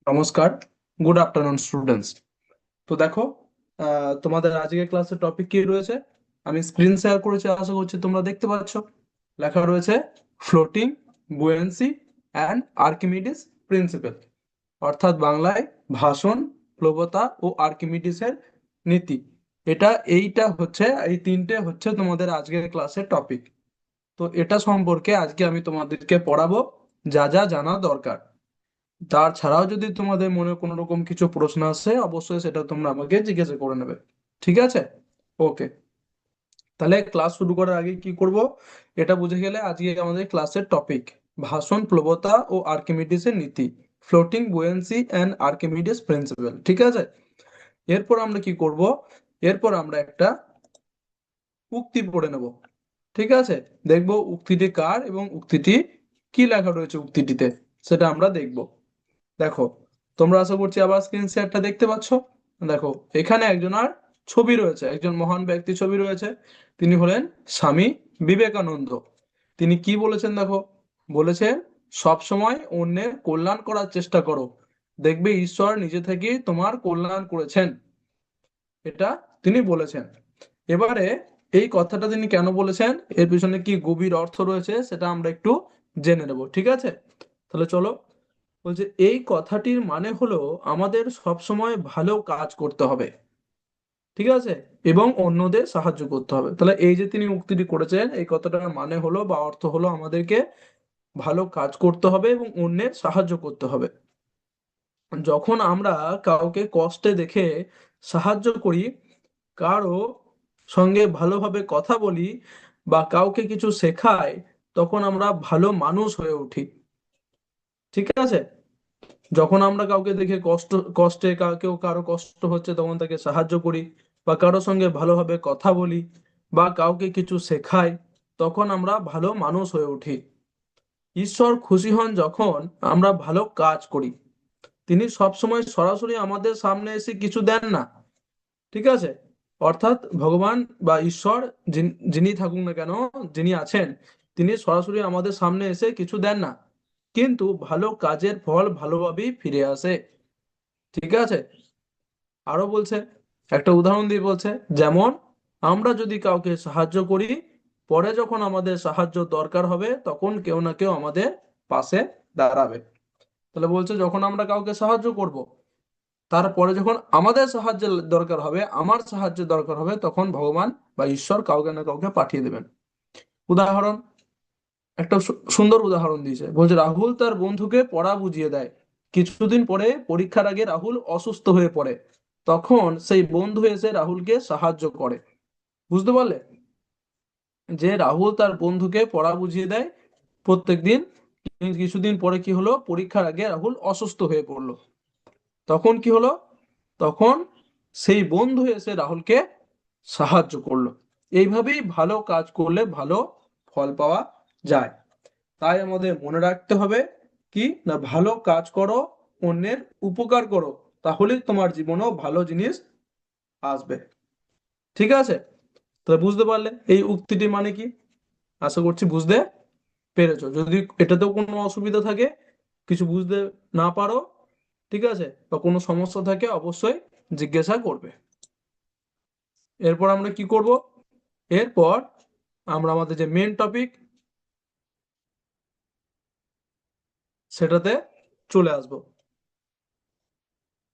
নমস্কার, good afternoon students. তো দেখো, তোমাদের আজকের ক্লাসের টপিক কি রয়েছে? আমি স্ক্রিন শেয়ার করেছি, আশা করছি তোমরা দেখতে পাচ্ছ। লেখা রয়েছে floating, buoyancy and Archimedes principal, অর্থাৎ বাংলায় ভাসন, প্লবতা ও আর্কিমিডিসের নীতি। এইটা হচ্ছে, এই তিনটে হচ্ছে তোমাদের আজকের ক্লাসের টপিক। তো এটা সম্পর্কে আজকে আমি তোমাদেরকে পড়াবো, যা যা জানা দরকার। তার ছাড়াও যদি তোমাদের মনে কোনো রকম কিছু প্রশ্ন আসে, অবশ্যই সেটা তোমরা আমাকে জিজ্ঞাসা করে নেবে। ঠিক আছে? ওকে। তাহলে ক্লাস শুরু করার আগে কি করব, এটা বুঝে গেলে আজকে আমাদের ক্লাসের টপিক ভাসন, প্লবতা ও আর্কিমিডিসের নীতি, floating, buoyancy and Archimedes principal. ঠিক আছে? এরপর আমরা কি করব, এরপর আমরা একটা উক্তি পড়ে নেব। ঠিক আছে? দেখবো উক্তিটি কার এবং উক্তিটি কি লেখা রয়েছে উক্তিটিতে, সেটা আমরা দেখব। দেখো, তোমরা আশা করছি আবার স্ক্রিন শেয়ারটা দেখতে পাচ্ছ। দেখো, এখানে একজনের ছবি রয়েছে, একজন মহান ব্যক্তি ছবি রয়েছে। তিনি হলেন স্বামী বিবেকানন্দ। তিনি কি বলেছেন দেখো, বলেছেন সব সময় অন্যের কল্যাণ করার চেষ্টা করো, দেখবে ঈশ্বর নিজে থেকেই তোমার কল্যাণ করেছেন। এটা তিনি বলেছেন। এবারে এই কথাটা তিনি কেন বলেছেন, এর পিছনে কি গভীর অর্থ রয়েছে, সেটা আমরা একটু জেনে নেব। ঠিক আছে? তাহলে চলো। বলছে এই কথাটির মানে হলো আমাদের সব সময় ভালো কাজ করতে হবে। ঠিক আছে? এবং অন্যদের সাহায্য করতে হবে। তাহলে এই যে তিনি উক্তিটি করেছেন, এই কথাটার মানে হলো বা অর্থ হলো আমাদেরকে ভালো কাজ করতে হবে এবং অন্যের সাহায্য করতে হবে। যখন আমরা কাউকে কষ্টে দেখে সাহায্য করি, কারো সঙ্গে ভালোভাবে কথা বলি বা কাউকে কিছু শেখাই, তখন আমরা ভালো মানুষ হয়ে উঠি। ঠিক আছে? যখন আমরা কাউকে দেখে কেউ কারো কষ্ট হচ্ছে, তখন তাকে সাহায্য করি বা কারোর সঙ্গে ভালোভাবে কথা বলি বা কাউকে কিছু শেখাই, তখন আমরা ভালো মানুষ হয়ে উঠি। ঈশ্বর খুশি হন যখন আমরা ভালো কাজ করি। তিনি সবসময় সরাসরি আমাদের সামনে এসে কিছু দেন না। ঠিক আছে? অর্থাৎ ভগবান বা ঈশ্বর, যিনি থাকুন না কেন, যিনি আছেন, তিনি সরাসরি আমাদের সামনে এসে কিছু দেন না, কিন্তু ভালো কাজের ফল ভালোভাবেই ফিরে আসে। ঠিক আছে? আরো বলছে, একটা উদাহরণ দিয়ে বলছে, যেমন আমরা যদি কাউকে সাহায্য করি, পরে যখন আমাদের সাহায্য দরকার হবে তখন কেউ না কেউ আমাদের পাশে দাঁড়াবে। তাহলে বলছে যখন আমরা কাউকে সাহায্য করব, তারপরে যখন আমাদের সাহায্যের দরকার হবে, আমার সাহায্যের দরকার হবে, তখন ভগবান বা ঈশ্বর কাউকে না কাউকে পাঠিয়ে দেবেন। উদাহরণ, একটা সুন্দর উদাহরণ দিয়েছে। বলছে রাহুল তার বন্ধুকে পড়া বুঝিয়ে দেয়। কিছুদিন পরে পরীক্ষার আগে রাহুল অসুস্থ হয়ে পড়ে। তখন সেই বন্ধু এসে রাহুলকে সাহায্য করে। বুঝতে পারলে? যে রাহুল তার বন্ধুকে পড়া বুঝিয়ে দেয় প্রত্যেকদিন। কিছুদিন পরে কি হলো, পরীক্ষার আগে রাহুল অসুস্থ হয়ে পড়লো। তখন কি হলো, তখন সেই বন্ধু এসে রাহুলকে সাহায্য করলো। এইভাবেই ভালো কাজ করলে ভালো ফল পাওয়া যায়। তাই আমাদের মনে রাখতে হবে কি না, ভালো কাজ করো, অন্যের উপকার করো, তাহলেই তোমার জীবনেও ভালো জিনিস আসবে। ঠিক আছে? তো বুঝতে পারলে এই উক্তিটি মানে কি? আশা করছি বুঝতে পেরেছো। যদি এটাতেও কোনো অসুবিধা থাকে, কিছু বুঝতে না পারো, ঠিক আছে, বা কোনো সমস্যা থাকে, অবশ্যই জিজ্ঞাসা করবে। এরপর আমরা কি করব, এরপর আমরা আমাদের যে মেন টপিক, সেটাতে চলে আসব।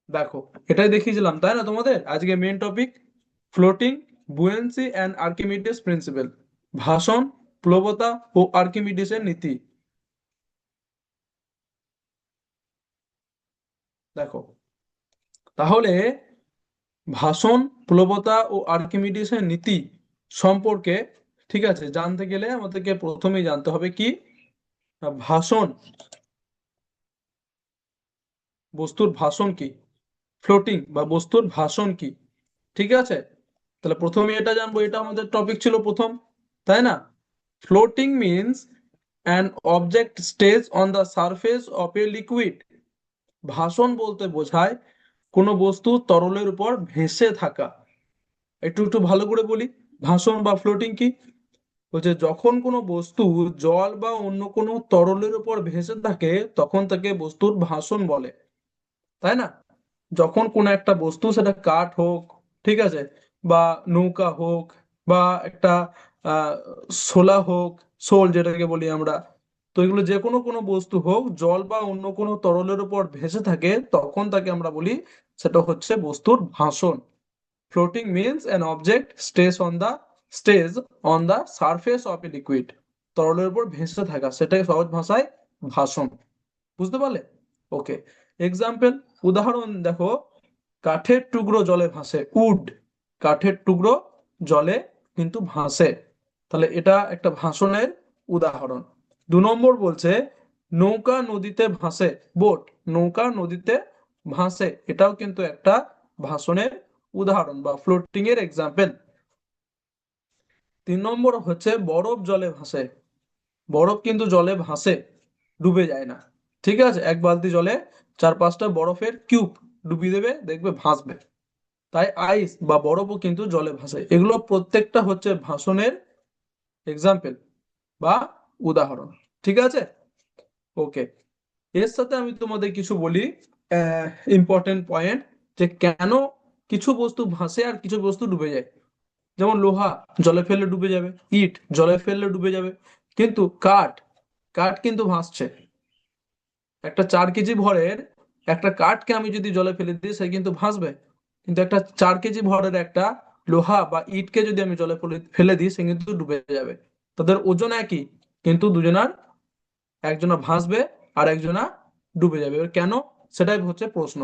দেখো, এটাই দেখিয়েছিলাম তাই না তোমাদের আজকে main topic, floating, buoyancy and Archimedes principle, ভাষণ, প্লবতা ও আর্কিমিডিসের নীতি। দেখো, তাহলে ভাষণ, প্লবতা ও আর্কিমিডিসের নীতি সম্পর্কে, ঠিক আছে, জানতে গেলে আমাদেরকে প্রথমেই জানতে হবে কি, ভাষণ, বস্তুর ভাষণ কি, ফ্লোটিং বা বস্তুর ভাষণ কি। ঠিক আছে? তাহলে প্রথমে এটা জানবো, এটা আমাদের টপিক ছিল প্রথম, তাই না? Floating means an object stays on the surface of a liquid. ভাষণ বলতে বোঝায় কোনো বস্তু তরলের উপর ভেসে থাকা। একটু একটু ভালো করে বলি, ভাষণ বা ফ্লোটিং কি। বলছে যখন কোনো বস্তু জল বা অন্য কোনো তরলের উপর ভেসে থাকে, তখন তাকে বস্তুর ভাষণ বলে। তাই না? যখন কোনো একটা বস্তু, সেটা কাঠ হোক, ঠিক আছে, বা নৌকা হোক, বা একটা আহ শোলা হোক, শোল যেটাকে বলি আমরা, তো এগুলো যে কোনো কোনো বস্তু হোক, জল বা অন্য কোনো তরলের উপর ভেসে থাকে, তখন তাকে আমরা বলি সেটা হচ্ছে বস্তুর ভাসন। Floating means an object stays on the surface of a liquid. তরলের উপর ভেসে থাকা, সেটাকে সহজ ভাষায় ভাসন। বুঝতে পারলে? ওকে। এক্সাম্পল, উদাহরণ দেখো, কাঠের টুকরো জলে ভাসে, উড, কাঠের টুকরো জলে কিন্তু ভাসে। তাহলে এটা একটা ভাসনের উদাহরণ। 2 নম্বর বলছে, নৌকা নদীতে ভাসে, বোট, নৌকা নদীতে ভাসে, এটাও কিন্তু একটা ভাসনের উদাহরণ বা ফ্লোটিং এর এক্সাম্পল। 3 নম্বর হচ্ছে, বরফ জলে ভাসে, বরফ কিন্তু জলে ভাসে, ডুবে যায় না। ঠিক আছে, এক বালতি জলে 4-5টা বরফের কিউব ডুবিয়ে দেবে, দেখবে ভাসবে। তাই আইস বা বরফও কিন্তু জলে ভাসে। এগুলো প্রত্যেকটা হচ্ছে ভাসনের এক্সাম্পল বা উদাহরণ। ঠিক আছে, ওকে। এর সাথে আমি তোমাদের কিছু বলি ইম্পর্টেন্ট পয়েন্ট, যে কেন কিছু বস্তু ভাসে আর কিছু বস্তু ডুবে যায়। যেমন লোহা জলে ফেললে ডুবে যাবে, ইট জলে ফেললে ডুবে যাবে, কিন্তু কাঠ, কাঠ কিন্তু ভাসছে। একটা 4 কেজি ভরের একটা কাঠকে আমি যদি জলে ফেলে দিই, সে কিন্তু ভাসবে। কিন্তু একটা 4 কেজি ভরের একটা লোহা বা ইটকে যদি আমি জলে ফেলে ফেলে দিই, সে কিন্তু ডুবে যাবে। তাদের ওজন একই, কিন্তু দুজনার, একজনা ভাসবে আর একজনা ডুবে যাবে। এবার কেন, সেটাই হচ্ছে প্রশ্ন।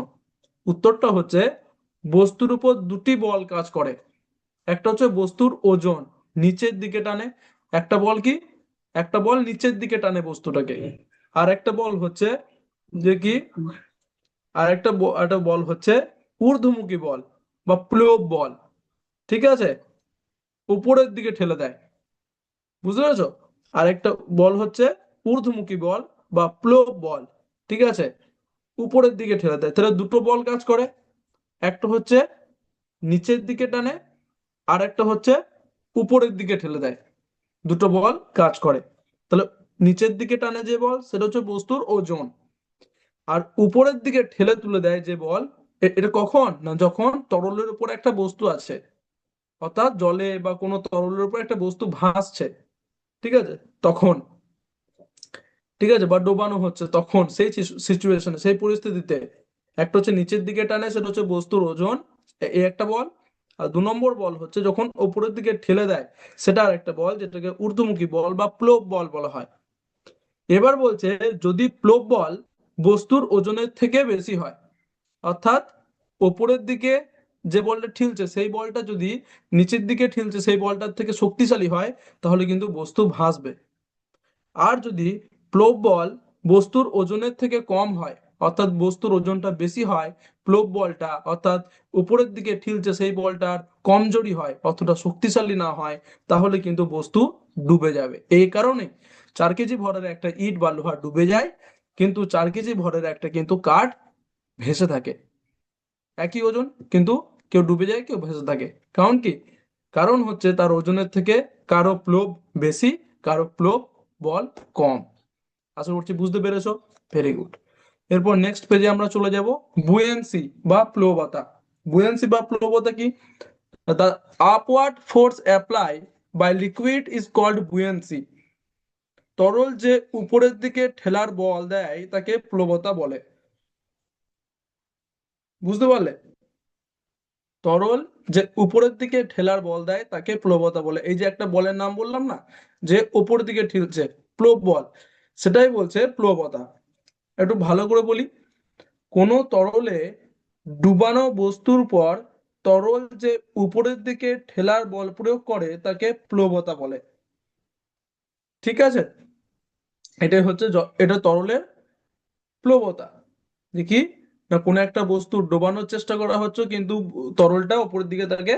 উত্তরটা হচ্ছে, বস্তুর উপর দুটি বল কাজ করে। একটা হচ্ছে বস্তুর ওজন, নিচের দিকে টানে, একটা বল কি, একটা বল নিচের দিকে টানে বস্তুটাকে। আর একটা বল হচ্ছে যে কি, একটা বল হচ্ছে ঊর্ধ্বমুখী বল বা প্লোব বল। ঠিক আছে, উপরের দিকে ঠেলে দেয়। বুঝতে পেরেছো? আর একটা বল হচ্ছে ঊর্ধ্বমুখী বল বা প্লোব বল। ঠিক আছে, উপরের দিকে ঠেলে দেয়। তাহলে দুটো বল কাজ করে, একটা হচ্ছে নিচের দিকে টানে, আর একটা হচ্ছে উপরের দিকে ঠেলে দেয়। দুটো বল কাজ করে। তাহলে নিচের দিকে টানে যে বল, সেটা হচ্ছে বস্তুর ওজন। আর উপরের দিকে ঠেলে তুলে দেয় যে বল, এটা কখন না, যখন তরলের উপর একটা বস্তু আছে, অর্থাৎ জলে বা কোনো তরলের উপর একটা বস্তু ভাসছে, ঠিক আছে, তখন, ঠিক আছে, বা ডোবানো হচ্ছে, তখন সেই সিচুয়েশনে, সেই পরিস্থিতিতে একটা হচ্ছে নিচের দিকে টানে, সেটা হচ্ছে বস্তুর ওজন, এই একটা বল। আর 2 নম্বর বল হচ্ছে যখন উপরের দিকে ঠেলে দেয়, সেটা আর একটা বল, যেটাকে ঊর্ধ্বমুখী বল বা প্লোব বল বলা হয়। এবার বলছে, যদি প্লোব বল বস্তুর ওজনের থেকে বেশি হয়, অর্থাৎ ওপরের দিকে যে বলটা ঠেলছে, সেই বলটা যদি নিচের দিকে ঠেলছে সেই বলটার থেকে শক্তিশালী হয়, তাহলে কিন্তু বস্তু ভাসবে। আর যদি প্লোব বল বস্তুর ওজনের থেকে কম হয়, অর্থাৎ বস্তুর ওজনটা বেশি হয়, প্লোব বলটা অর্থাৎ উপরের দিকে ঠেলছে সেই বলটার কমজোরি হয়, অতটা শক্তিশালী না হয়, তাহলে কিন্তু বস্তু ডুবে যাবে। এই কারণে 4 কেজি ভরের একটা ইট বা লোহা ডুবে যায়, কিন্তু 4 কেজি ভরের একটা কিন্তু কাঠ ভেসে থাকে। একই ওজন, কিন্তু কেউ ডুবে যায়, কেউ ভেসে থাকে। কারণ কি? কারণ হচ্ছে তার ওজনের থেকে কারো প্লোব বেশি, কারো প্লোব বল কম। আশা করছি বুঝতে পেরেছো। Very good. এরপর নেক্সট পেজে আমরা চলে যাব, বুয়েন্সি বা প্লবতা। বুয়েন্সি বা প্লবতা কি? The upward force apply by liquid is called buoyancy. তরল যে উপরের দিকে ঠেলার বল দেয়, তাকে প্লবতা বলে। বুঝতে পারলে? তরল যে উপরের দিকে ঠেলার বল দেয়, তাকে প্লবতা বলে। এই যে একটা বলের নাম বললাম না, যে উপর দিকে ঠেলছে, প্লব বল, সেটাই বলছে প্লবতা। একটু ভালো করে বলি, কোনো তরলে ডুবানো বস্তুর পর তরল যে উপরের দিকে ঠেলার বল প্রয়োগ করে, তাকে প্লবতা বলে। ঠিক আছে, এটাই হচ্ছে এটা তরলের প্লবতা। দেখি, না কোনো একটা বস্তু ডোবানোর চেষ্টা করা হচ্ছে, কিন্তু তরলটা উপরের দিকে তাকে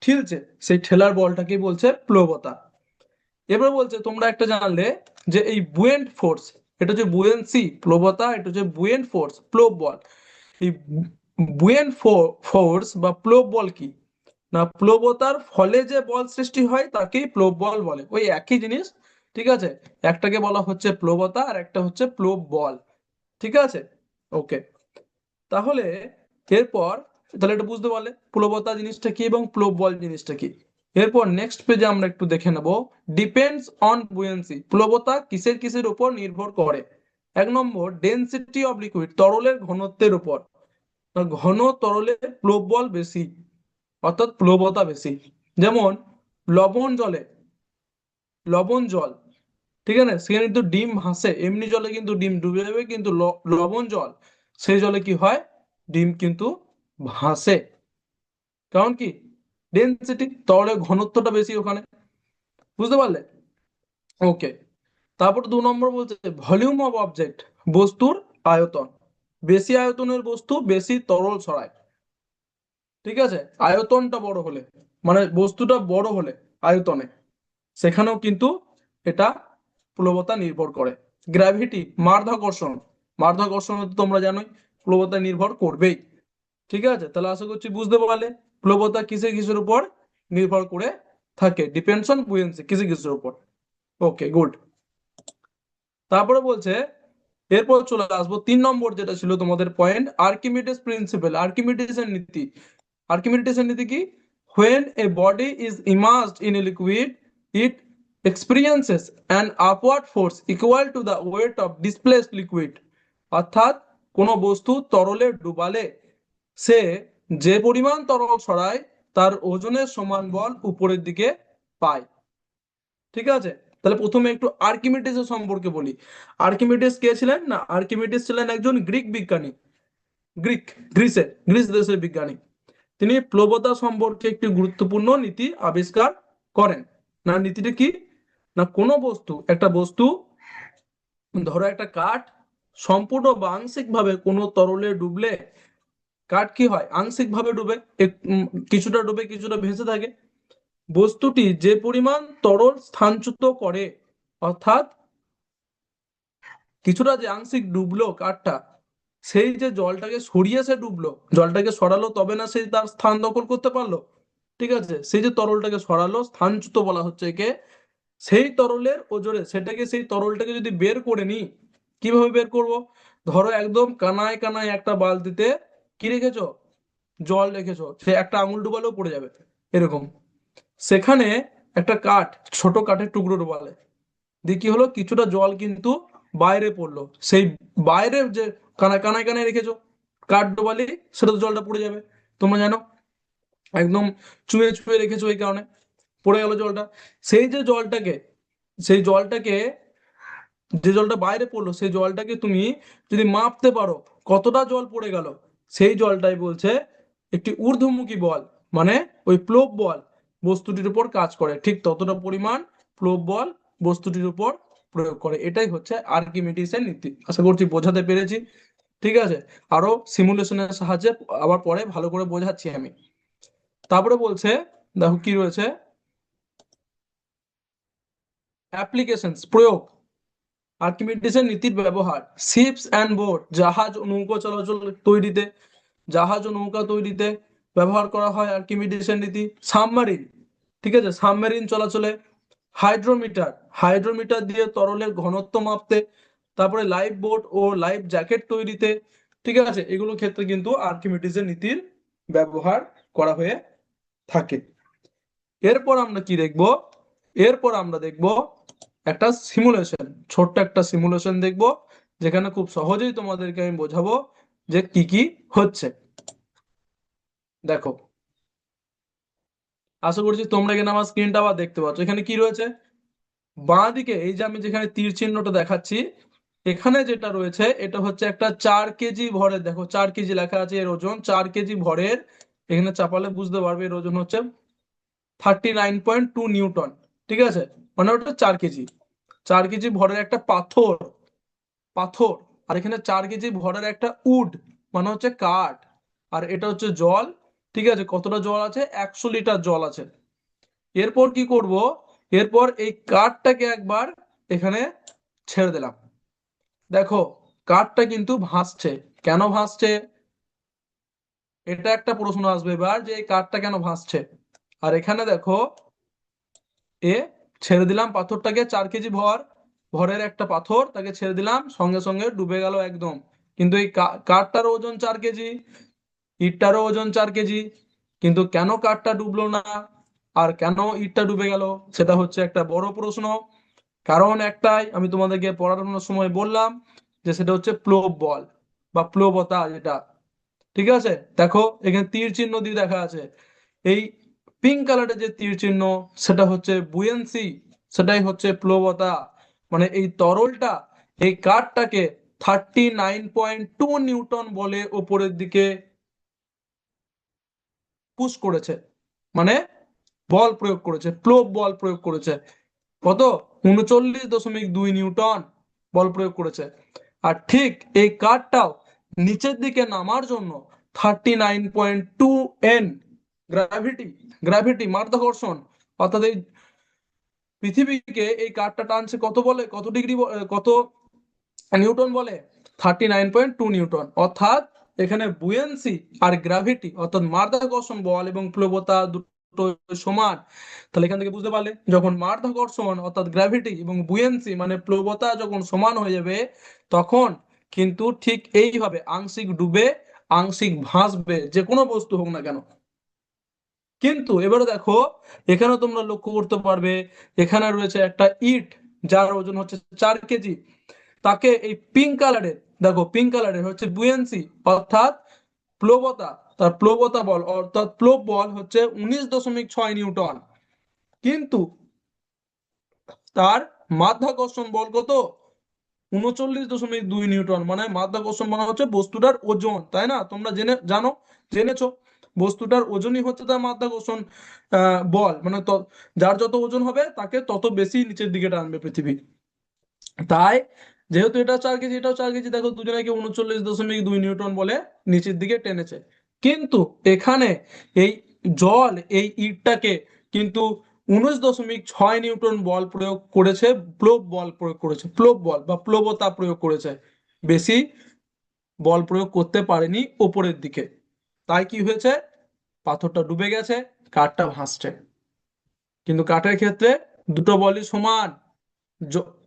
ঠেলছে, সেই ঠেলার বলটাকে বলছে প্লবতা। এবার বলছে, তোমরা একটা জানলে যে এই বুয়েন্ট ফোর্স, এটা হচ্ছে বুয়েন্সি প্লবতা, এটা হচ্ছে বুয়েন্ট ফোর্স প্লব বল। এই বুয়েন্ট ফোর্স বা প্লব বল কি না, প্লবতার ফলে যে বল সৃষ্টি হয় তাকেই প্লব বল বলে। ওই একই জিনিস, ঠিক আছে, একটাকে বলা হচ্ছে প্লবতা আর একটা হচ্ছে প্লব বল। ঠিক আছে, ওকে। তাহলে এরপর তাহলে এটা বুঝতে পারলে প্লবতা জিনিসটা কি এবং প্লব বল জিনিসটা কি। এরপর নেক্সট পেজে আমরা একটু দেখে নেব ডিপেন্ডস অন বুয়েন্সি, প্লবতা কিসের কিসের উপর নির্ভর করে। 1 নম্বর ডেনসিটি অফ লিকুইড, তরলের ঘনত্বের উপর। ঘন তরলে প্লব বল বেশি, অর্থাৎ প্লবতা বেশি। যেমন লবণ জলে, লবণ জল, ঠিক আছে, সেখানে কিন্তু ডিম ভাসে, এমনি জলে কিন্তু ডিম ডুবে যাবে, কিন্তু লবণ জল, সেই জলে কি হয়, ডিম কিন্তু ভাসে। কারণ কি, ডেনসিটি, তরলের ঘনত্বটা বেশি ওখানে। বুঝতে পারলে? ওকে। তারপর 2 নম্বর বলছে ভলিউম অফ অবজেক্ট, বস্তুর আয়তন। বেশি আয়তনের বস্তু বেশি তরল ছড়ায়, ঠিক আছে, আয়তনটা বড় হলে, মানে বস্তুটা বড় হলে আয়তনে, সেখানেও কিন্তু এটা প্লবতা নির্ভর করে। গ্র্যাভিটি, মাধ্যাকর্ষণ, মাধ্যাকর্ষণ তো তোমরা জানোই প্লবতা নির্ভর করবেই। ঠিক আছে, তাহলে আশা করছি বুঝতে পারলে প্লবতা কিসের কিসের উপর নির্ভর করে থাকে, ডিপেন্ডস অন বুয়েন্সি কিসের কিসের উপর। ওকে, গুড। তারপরে বলছে, এরপর চলে আসবো 3 নম্বর যেটা ছিল তোমাদের পয়েন্ট, আর্কিমিডিস প্রিন্সিপাল, আর্কিমিডিসের নীতি। আর্কিমিডিসের নীতি কি? when a body is immersed in a liquid it experiences an upward force equal to the weight of displaced liquid। অর্থাৎ কোন বস্তু তরলে ডুবালে সে যে পরিমাণ তরল ছড়ায় তার ওজনের সমান বল উপরের দিকে পায়। ঠিক আছে, তাহলে প্রথমে একটু আর্কিমিডিস সম্পর্কে বলি। আর্কিমিডিস কে ছিলেন? না, আর্কিমিডিস ছিলেন একজন গ্রিক বিজ্ঞানী, গ্রিক, গ্রিস দেশের বিজ্ঞানী। তিনি প্লবতা সম্পর্কে একটি গুরুত্বপূর্ণ নীতি আবিষ্কার করেন। না, নীতিটা কি? না, কোনো বস্তু, একটা বস্তু, ধরো একটা কাঠ, সম্পূর্ণ বা আংশিক ভাবে কোনো তরলে ডুবলে কাঠ কি হয়, আংশিক ভাবে ডুবে, কিছুটা ডুবে কিছুটা ভেসে থাকে। বস্তুটি যে পরিমাণ তরল স্থানচ্যুত করে, অর্থাৎ কিছুটা যে আংশিক ডুবলো কাঠটা, সেই যে জলটাকে সরিয়ে সে ডুবলো, জলটাকে সরালো তবে না সেই তার স্থান দখল করতে পারলো। ঠিক আছে, সেই যে তরলটাকে সরালো, স্থানচ্যুত বলা হচ্ছে একে। সেই তরলের ওজনে সেটাকে, সেই তরলটাকে যদি বের করে নি, কিভাবে বের করব? ধরো একদম কানায় কানায় একটা বালতিতে কি রেখেছো, জল রেখেছো, সে একটা আঙুল ডুবালেও পড়ে যাবে এরকম। সেখানে একটা কাঠ, ছোট কাঠের টুকরো ডুবালে, দিয়ে কি হলো, কিছুটা জল কিন্তু বাইরে পড়লো, সেই বাইরে যে কানায় কানায় কানায় রেখেছো কাঠ ডোবালি, সেটা তো জলটা পড়ে যাবে, তোমরা জানো। একদম চুয়ে চুয়ে রেখেছো, এই কারণে পড়ে গেল জলটা। সেই যে জলটাকে, সেই জলটাকে, যে জলটা বাইরে পড়লো সেই জলটাকে তুমি যদি মাপতে পারো কতটা জল পড়ে গেল, সেই জলটাই বলছে একটি ঊর্ধ্বমুখী বল, মানে ওই প্লব বল বস্তুটির উপর কাজ করে, ঠিক ততটা পরিমাণ প্লব বল বস্তুটির উপর প্রয়োগ করে। এটাই হচ্ছে আর্কিমিডিসের নীতি। আশা করছি বোঝাতে পেরেছি। ঠিক আছে, আরো সিমুলেশনের সাহায্যে আবার পরে ভালো করে বোঝাচ্ছি আমি। তারপরে বলছে, দেখো কি রয়েছে, অ্যাপ্লিকেশনস, প্রয়োগ। আর্কিমিডিসের নীতির ব্যবহার শিপস অ্যান্ড বোট, জাহাজ ও নৌকা চলাচল তৈরিতে, জাহাজ ও নৌকা তৈরিতে ব্যবহার করা হয় আর্কিমিডিসের নীতি। সাবমারিন, ঠিক আছে, সাবমেরিন চলাচলে। হাইড্রোমিটার, হাইড্রোমিটার দিয়ে তরলের ঘনত্ব মাপতে। তারপরে লাইফ বোট ও লাইফ জ্যাকেট তৈরিতে। ঠিক আছে, এগুলো ক্ষেত্রে কিন্তু আর্কিমিডিসের নীতির ব্যবহার করা হয়ে থাকে। এরপর আমরা কি দেখব? এরপর আমরা দেখব একটা সিমুলেশন, ছোট্ট একটা সিমুলেশন দেখব, যেখানে খুব সহজেই তোমাদেরকে আমি বোঝাবো যে কি কি হচ্ছে। দেখো, আশা করছি তোমরা এখানে আমার স্ক্রিনটা আবার দেখতে পাচ্ছ। এখানে কি রয়েছে, বাঁ দিকে এই যে আমি যেখানে তীর চিহ্নটা দেখাচ্ছি, এখানে যেটা রয়েছে এটা হচ্ছে একটা 4 কেজি ভরের, দেখো 4 কেজি লেখা আছে, এর ওজন 4 কেজি ভরের। এখানে চাপালে বুঝতে পারবে এর ওজন হচ্ছে 39.2 নিউটন। ঠিক আছে, মানে ওটা 4 কেজি, 4 কেজি ভরের একটা পাথর, পাথর। আর এখানে 4 কেজি ভরের একটা উড, মানে হচ্ছে কাঠ। আর এটা হচ্ছে জল। ঠিক আছে, কতটা জল আছে, 100 লিটার জল আছে। এরপর কি করব, এরপর এই কাঠটাকে একবার এখানে ছেড়ে দিলাম। দেখো, কাঠটা কিন্তু ভাসছে। কেন ভাসছে, এটা একটা প্রশ্ন আসবে এবার, যে এই কাঠটা কেন ভাসছে। আর এখানে দেখো, এ ছেড়ে দিলাম পাথরটাকে, 4 কেজি ভরের একটা পাথর, তাকে ছেড়ে দিলাম, সঙ্গে সঙ্গে ডুবে গেল একদম। কিন্তু এই কাঠটার ওজন 4 কেজি, ইটটারও ওজন 4 কেজি, কিন্তু কেন কাঠটা ডুবলো না আর কেন ইটটা ডুবে গেল, সেটা হচ্ছে একটা বড় প্রশ্ন। কারণ একটাই, আমি তোমাদেরকে পড়ানোর সময় বললাম যে সেটা হচ্ছে প্লব বল বা প্লবতা যেটা। ঠিক আছে, দেখো এখানে তীর চিহ্ন দিয়ে দেখা আছে। এই পিঙ্ক কালারের যে তীর চিহ্ন, সেটা হচ্ছে বুয়েন্সি, সেটাই হচ্ছে প্লবতা। মানে এই তরলটা এই কাঠটাকে 39.2 নিউটন বলে ওপরের দিকে পুশ করেছে, মানে বল প্রয়োগ করেছে, প্লব বল প্রয়োগ করেছে। কত? 39.2 নিউটন বল প্রয়োগ করেছে। আর ঠিক এই কাঠটাও নিচের দিকে নামার জন্য 39.2 N গ্র্যাভিটি, গ্র্যাভিটি মাধ্যাকর্ষণ, অর্থাৎ এই পৃথিবীকে এই কাঠটা টানছে কত বলে, কত ডিগ্রি, কত নিউটন বলে? 39.2 নিউটন। অর্থাৎ এখানে বুয়েন্সি আর গ্র্যাভিটি অর্থাৎ মাধ্যাকর্ষণ বল এবং প্লবতা দুটো সমান। তাহলে এখান থেকে বুঝতে পারলে, যখন মাধ্যাকর্ষণ অর্থাৎ গ্র্যাভিটি এবং বুয়েন্সি মানে প্লবতা যখন সমান হয়ে যাবে, তখন কিন্তু ঠিক এইভাবে আংশিক ডুবে আংশিক ভাসবে, যে কোনো বস্তু হোক না কেন। কিন্তু এবারে দেখো, এখানে তোমরা লক্ষ্য করতে পারবে, এখানে রয়েছে একটা ইট যার ওজন হচ্ছে 4 কেজি। তাকে এই পিঙ্ক কালারের, দেখো পিঙ্ক কালারের হচ্ছে বুয়েন্সি অর্থাৎ প্লবতা, তার প্লবতা বল অর্থাৎ প্লব বল হচ্ছে 19.6 নিউটন। কিন্তু তার মাধ্যাকর্ষণ বল কত? 39.2 নিউটন। মানে মাধ্যাকর্ষণ মানে হচ্ছে বস্তুটার ওজন, তাই না? তোমরা জেনেছো বস্তুটার ওজনই হচ্ছে তার মাধ্যাকর্ষণ বল। মানে যার যত ওজন হবে তাকে তত বেশি নিচের দিকে টানবে পৃথিবী। তাই যেহেতু এটা 4 কেজি, এটাও 4 কেজি, দেখো দুজনেকে 39.2 নিউটন বলে নিচের দিকে টেনেছে। কিন্তু এখানে এই জল এই ইটটাকে কিন্তু 19.6 নিউটন বল প্রয়োগ করেছে, প্লব বল প্রয়োগ করেছে, প্লব বল বা প্লবতা প্রয়োগ করেছে, বেশি বল প্রয়োগ করতে পারেনি ওপরের দিকে। তাই কি হয়েছে? পাথরটা ডুবে গেছে, কাঠটা ভাসছে। কিন্তু কাঠের ক্ষেত্রে দুটো বলই সমান।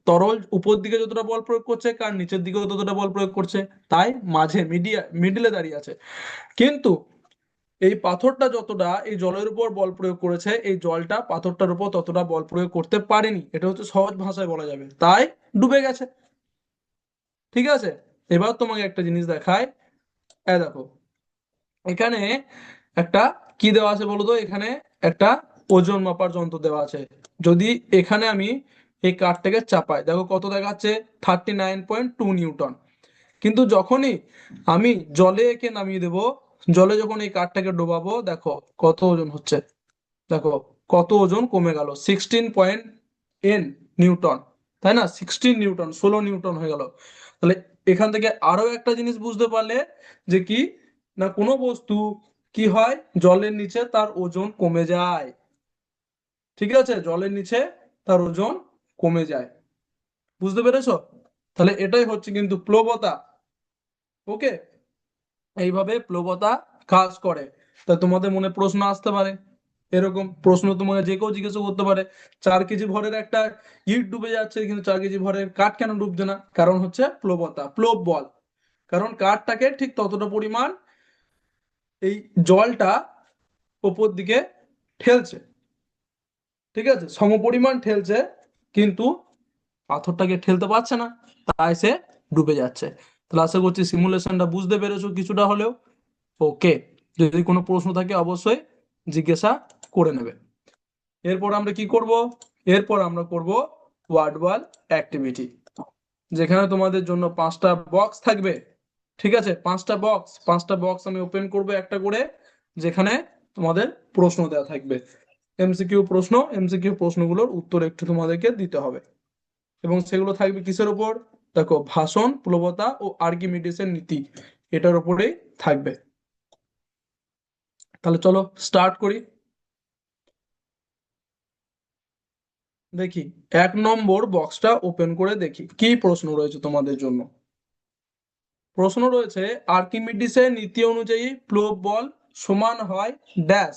তরল উপর দিকে যতটা বল প্রয়োগ করছে, কার নিচের দিকেও ততটা বল প্রয়োগ করছে। তাই মাঝে মিডিলে দাঁড়িয়ে আছে। কিন্তু এই পাথরটা যতটা এই জলের উপর বল প্রয়োগ করেছে, এই জলটা পাথরটার উপর ততটা বল প্রয়োগ করতে পারেনি। এটা হচ্ছে সহজ ভাষায় বলা যাবে, তাই ডুবে গেছে। ঠিক আছে, এবার তোমাকে একটা জিনিস দেখায়। দেখো এখানে একটা কি দেওয়া আছে বলো তো, এখানে একটা ওজন মাপার যন্ত্র দেওয়া আছে। যদি এখানে আমি এই কাঠটাকে চাপাই, দেখো কত দেখাচ্ছে? 39.2 নিউটন। কিন্তু যখনই আমি জলে একে নামিয়ে দেব, জলে যখন এই কাঠটাকে ডোবাবো, দেখো কত ওজন হচ্ছে, দেখো কত ওজন কমে গেল, 16.N নিউটন, তাই না? 16 নিউটন, 16 নিউটন হয়ে গেল। তাহলে এখান থেকে আরো একটা জিনিস বুঝতে পারলে, যে কি না কোনো বস্তু কি হয়, জলের নিচে তার ওজন কমে যায়। ঠিক আছে, জলের নিচে তার ওজন কমে যায়। বুঝতে পেরেছো? তাহলে এটাই হচ্ছে কিন্তু প্লবতা। ওকে, এইভাবে প্লবতা কাজ করে। তা তোমাদের মনে প্রশ্ন আসতে পারে, এরকম প্রশ্ন তোমাকে যে কেউ জিজ্ঞাসা করতে পারে, 4 কেজি ভরের একটা ইট ডুবে যাচ্ছে, কিন্তু 4 কেজি ভরের কাঠ কেন ডুবছে না? কারণ হচ্ছে প্লবতা, প্লব বল। কারণ কাঠটাকে ঠিক ততটা পরিমাণ এই জলটা উপর দিকে ঠেলছে। ঠিক আছে, সমপরিমাণ ঠেলছে, কিন্তু পাথরটাকে ঠেলতে পারছে না, তাই সে ডুবে যাচ্ছে। তাহলে আশা করছি সিমুলেশনটা বুঝতে পেরেছো কিছুটা হলেও। ওকে, যদি কোনো প্রশ্ন থাকে অবশ্যই জিজ্ঞাসা করে নেবে। এরপর আমরা কি করব? এরপর আমরা করব ওয়ার্ড ওয়াল অ্যাক্টিভিটি, যেখানে তোমাদের জন্য 5টা বক্স থাকবে। ঠিক আছে, 5টা বক্স আমি ওপেন করব একটা করে, যেখানে তোমাদের প্রশ্ন দেওয়া থাকবে, এমসিকিউ প্রশ্ন। এমসিকিউ প্রশ্নগুলোর উত্তর একটু তোমাদেরকে দিতে হবে, এবং সেগুলো থাকবে কিসের উপর? দেখো ভাষণ, প্লবতা ও আর্কিমিডিসের নীতি, এটার উপরেই থাকবে। তাহলে চলো স্টার্ট করি। দেখি 1 নম্বর বক্সটা ওপেন করে দেখি কি প্রশ্ন রয়েছে তোমাদের জন্য। প্রশ্ন রয়েছে, আর্কিমিডিসের নীতি অনুযায়ী প্লব বল সমান হয় dash.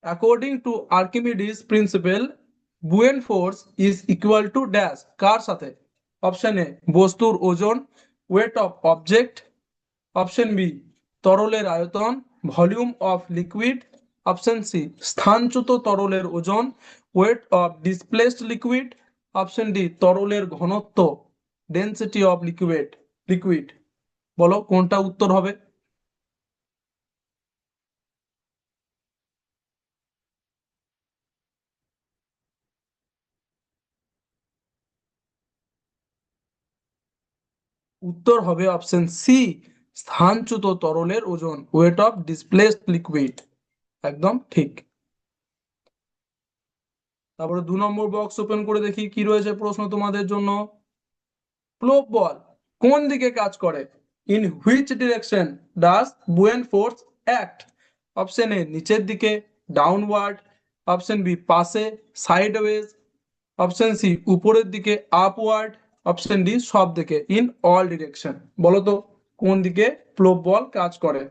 According to Archimedes principle, buoyant force is equal to dash কার সাথে? অপশন এ বস্তুর ওজন, weight of object, option B তরলের আয়তন, volume of liquid, option C স্থানচ্যুত তরলের ওজন, weight of displaced liquid, option D তরলের ঘনত্ব, ডেনসিটি অফ লিকুইড। বলো কোনটা উত্তর হবে? উত্তর হবে অপশন সি স্থানচ্যুত তরলের ওজন, ওয়েট অফ ডিসপ্লেসড লিকুইড। একদম ঠিক। তারপরে 2 নম্বর বক্স ওপেন করে দেখি কি রয়েছে প্রশ্ন তোমাদের জন্য। প্লোপ বল কোন দিকে কাজ করে? In which direction does buoyant force act? Option A নিচের দিকে, ডাউনওয়ার্ড, অপশন বি পাশে, সাইডওয়েজ, অপশন সি উপরের দিকে, আপওয়ার্ড, অপশন ডি সব দিকে, ইন অল ডিরেকশন। বলো তো কোন দিকে প্লোপ বল কাজ করে?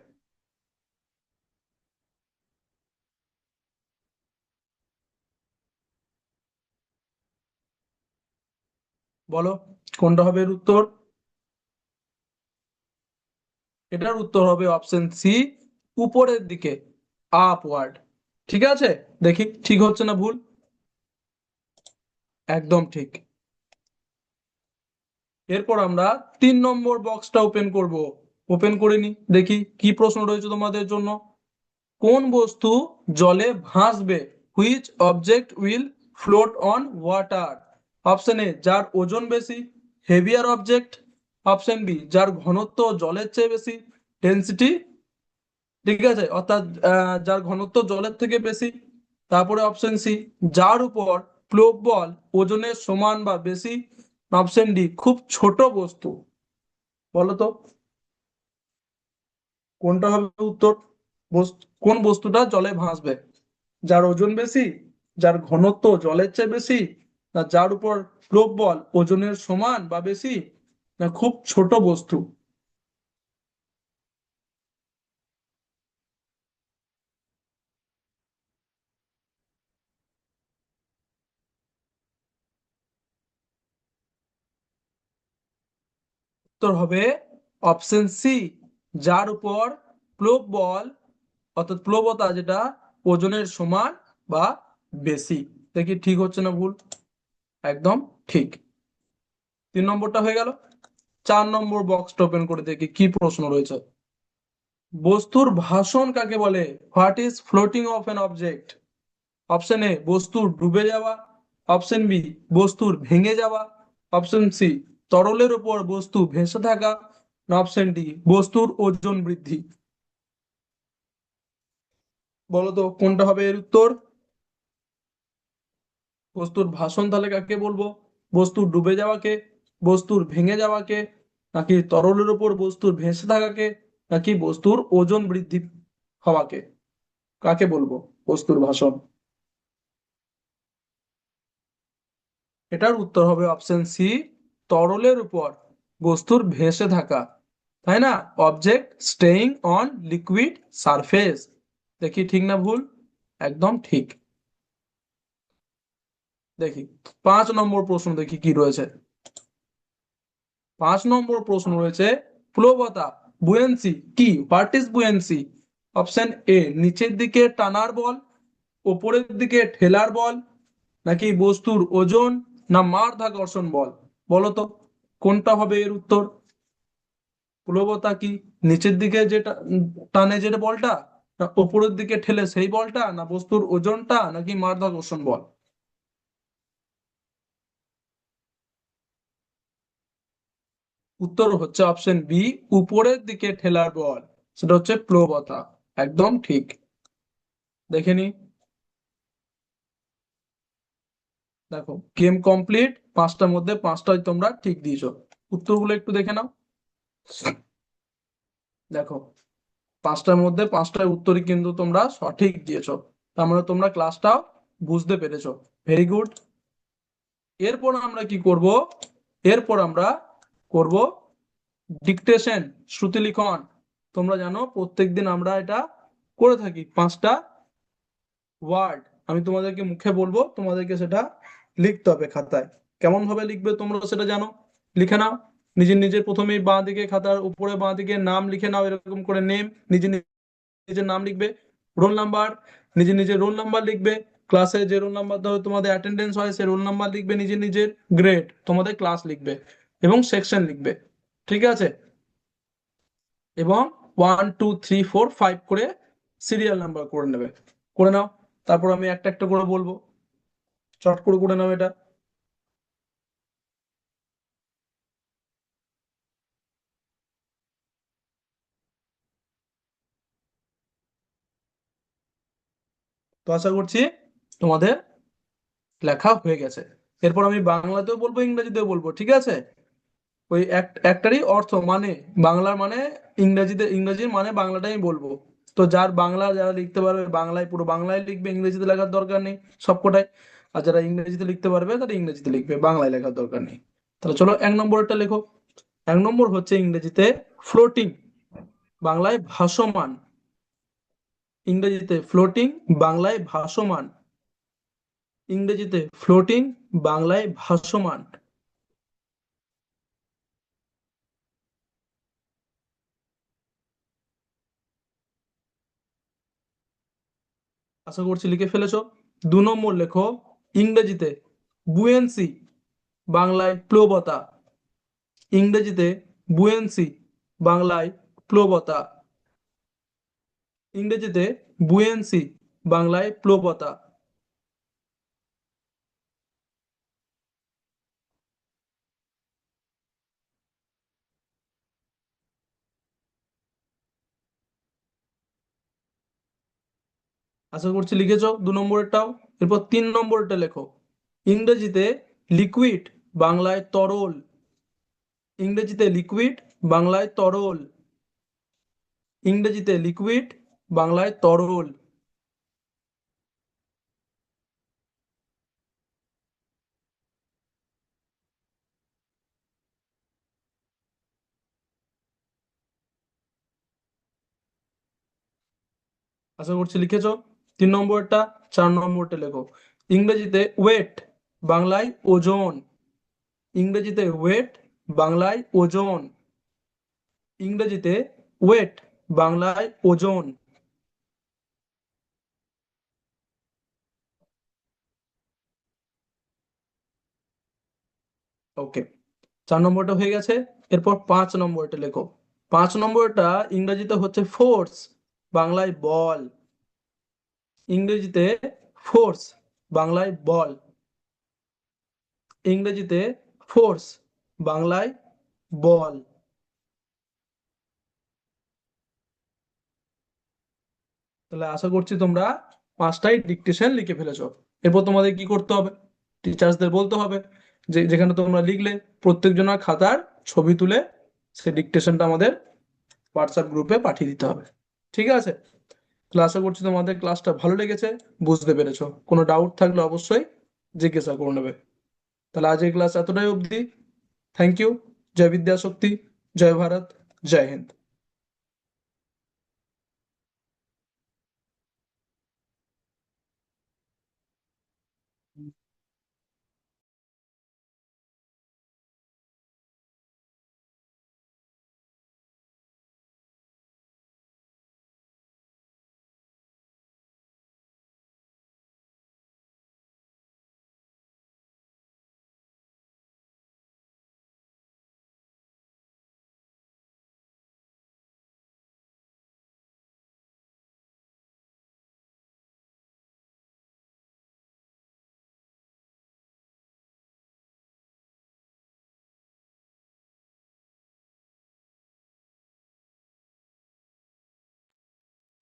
বলো কোনটা হবে এর উত্তর? এটার উত্তর হবে অপশন সি উপরের দিকে, আপওয়ার্ড। ঠিক আছে, দেখি ঠিক হচ্ছে না ভুল। একদম ঠিক। এরপর আমরা 3 নম্বর বক্সটা ওপেন করব। ওপেন করে নি, দেখি কি প্রশ্ন রয়েছে তোমাদের জন্য। কোন বস্তু জলে ভাসবে? Which object will float on water? Option A যার ওজন বেশি, হেভিয়ার অবজেক্ট, অপশন বি যার ঘনত্ব জলের চেয়ে বেশি, ডেন্সিটি, ঠিক আছে, অর্থাৎ যার ঘনত্ব জলের থেকে বেশি। তারপরে অপশন সি যার উপর প্লোপ বল ওজনের সমান বা বেশি, অপশন ডি খুব ছোট বস্তু। বলো তো কোনটা হবে উত্তর? কোন বস্তুটা জলে ভাসবে? যার ওজন বেশি, যার ঘনত্ব জলের চেয়ে বেশি, না যার উপর প্লোপ বল ওজনের সমান বা বেশি, না খুব ছোট বস্তু? উত্তর হবে অপশন সি যার উপর প্লোপ বল, অর্থাৎ প্লবতা যেটা ওজনের সমান বা বেশি। দেখি ঠিক হচ্ছে না ভুল। একদম ঠিক। 3 নম্বরটা হয়ে গেল। 4 নম্বর বক্সটা ওপেন করে দেখি কি প্রশ্ন রয়েছে। বস্তুর ভাসন কাকে বলে? What is floating of an object? Option A বস্তুর ডুবে যাওয়া, অপশন বি বস্তুর ভেঙে যাওয়া, অপশন সি তরলের উপর বস্তু ভেসে থাকা, না অপশন ডি বস্তুর ওজন বৃদ্ধি। বলো তো কোনটা হবে এর উত্তর? বস্তুর ভাসন তাহলে কাকে বলবো? বস্তুর ডুবে যাওয়াকে, বস্তুর ভেঙে যাওয়াকে, নাকি তরলের উপর বস্তুর ভেসে থাকাকে, নাকি বস্তুর ওজন বৃদ্ধি হওয়াকে? কাকে বলবো বস্তুর ভাসন? এটার উত্তর হবে অপশন সি তরলের উপর বস্তুর ভেসে থাকা, তাই না? Object staying on liquid surface. দেখি ঠিক না ভুল। একদম ঠিক। দেখি 5 নম্বর প্রশ্ন দেখি কি রয়েছে। 5 নম্বর প্রশ্ন রয়েছে প্লবতা, বুয়েন্সি কি? What is buoyancy? Option A নিচের দিকে টানার বল, উপরের দিকে ঠেলার বল, নাকি বস্তুর ওজন, না মাধ্যাকর্ষণ বল? বলো তো কোনটা হবে এর উত্তর? প্লবতা কি নিচের দিকে যেটা টানে যেটা বলটা, না উপরের দিকে ঠেলে সেই বলটা, না বস্তুর ওজনটা, নাকি মাধ্যাকর্ষণ বল? উত্তর হচ্ছে অপশন বি উপরের দিকে ঠেলার বল, সেটা হচ্ছে প্লবতা। একদম ঠিক। দেখে নি। দেখো গেম কমপ্লিট, 5টার মধ্যে 5টাই তোমরা ঠিক দিয়েছো। উত্তরগুলো একটু দেখে নাও। দেখো 5টার মধ্যে 5টার উত্তরই কিন্তু তোমরা সঠিক দিয়েছো, তার মানে তোমরা ক্লাসটাও বুঝতে পেরেছো। Very good. এরপর আমরা কি করব? এরপর আমরা করব ডিকটেশন, শ্রুতিলিখন। তোমরা জানো প্রত্যেকদিন আমরা এটা করে থাকি। 5টা ওয়ার্ড আমি তোমাদেরকে মুখে বলবো, তোমাদেরকে সেটা লিখতে হবে খাতায়। কেমন ভাবে লিখবে তোমরা সেটা জানো, লিখে নাও। নিজের নিজের প্রথমেই বাঁ দিকে খাতার উপরে বাঁ দিকে নাম লিখে নাও, এরকম করে নেম, নিজের নিজের নাম লিখবে, রোল নাম্বার, নিজের নিজের রোল নাম্বার লিখবে, ক্লাসে যে রোল নাম্বার ধরো তোমাদের অ্যাটেন্ডেন্স হয় সেই রোল নাম্বার লিখবে, নিজের নিজের গ্রেড, তোমাদের ক্লাস লিখবে এবং সেকশন লিখবে। ঠিক আছে? এবং 1 2 3 4 5 করে সিরিয়াল নাম্বার করে নেবে, করে নাও। তারপর আমি একটা একটা করে বলবো, চট করে নাও এটা। তো আশা করছি তোমাদের লেখা হয়ে গেছে। এরপর আমি বাংলাতেও বলবো, ইংরেজিতেও বলবো, ঠিক আছে? ওই একটারই অর্থ মানে, বাংলার মানে ইংরেজিতে, ইংরেজির মানে বাংলাটাই আমি বলবো। তো যার বাংলা, যারা লিখতে পারবে বাংলায়, পুরো বাংলায় লিখবে, ইংরেজিতে লেখার দরকার নেই সবকটাই। আর যারা ইংরেজিতে লিখতে পারবে তারা ইংরেজিতে লিখবে, বাংলায় লেখার দরকার নেই। তাহলে চলো 1 নম্বরটা লেখো। 1 নম্বর হচ্ছে ইংরেজিতে ফ্লোটিং, বাংলায় ভাসমান। ইংরেজিতে ফ্লোটিং, বাংলায় ভাসমান। ইংরেজিতে ফ্লোটিং, বাংলায় ভাসমান। আশা করছি লিখে ফেলেছো। 2 নম্বর লেখো ইংরেজিতে বুয়েন্সি, বাংলায় প্লবতা। ইংরেজিতে বুয়েন্সি, বাংলায় প্লবতা। ইংরেজিতে বুয়েন্সি, বাংলায় প্লবতা। আশা করছি লিখেছো 2 নম্বরটাও। এরপর 3 নম্বরটা লেখো ইংরেজিতে লিকুইড, বাংলায় তরল। ইংরেজিতে লিকুইড, বাংলায় তরল। ইংরেজিতে লিকুইড, বাংলায় তরল। আশা করছি লিখেছো 3 নম্বরটা। 4 নম্বরটা লেখো ইংরেজিতে ওয়েট, বাংলায় ওজন। ইংরেজিতে ওয়েট, বাংলায় ওজন। ইংরেজিতে ওয়েট, বাংলায় ওজন। ওকে, 4 নম্বরটা হয়ে গেছে। এরপর 5 নম্বরটা লেখো। 5 নম্বরটা ইংরেজিতে হচ্ছে ফোর্স, বাংলায় বল। ইংরেজিতে ফোর্স, বাংলায় বল। ইংরেজিতে ফোর্স, বাংলায় বল। তাহলে আশা করছি তোমরা 5টাই ডিকটেশন লিখে ফেলেছো। এরপর তোমাদের কি করতে হবে, টিচার্সদের বলতে হবে যে যেখানে তোমরা লিখলে প্রত্যেকজনের খাতার ছবি তুলে সেই ডিকটেশনটা আমাদের হোয়াটসঅ্যাপ গ্রুপে পাঠিয়ে দিতে হবে। ঠিক আছে? তাহলে আশা করছি তোমাদের ক্লাসটা ভালো লেগেছে, বুঝতে পেরেছো। কোনো ডাউট থাকলে অবশ্যই জিজ্ঞাসা করে নেবে। তাহলে আজ এই ক্লাস এতটাই অবধি। Thank you. জয় বিদ্যাশক্তি, জয় ভারত, জয় Hind.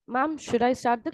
Ma'am, should I start the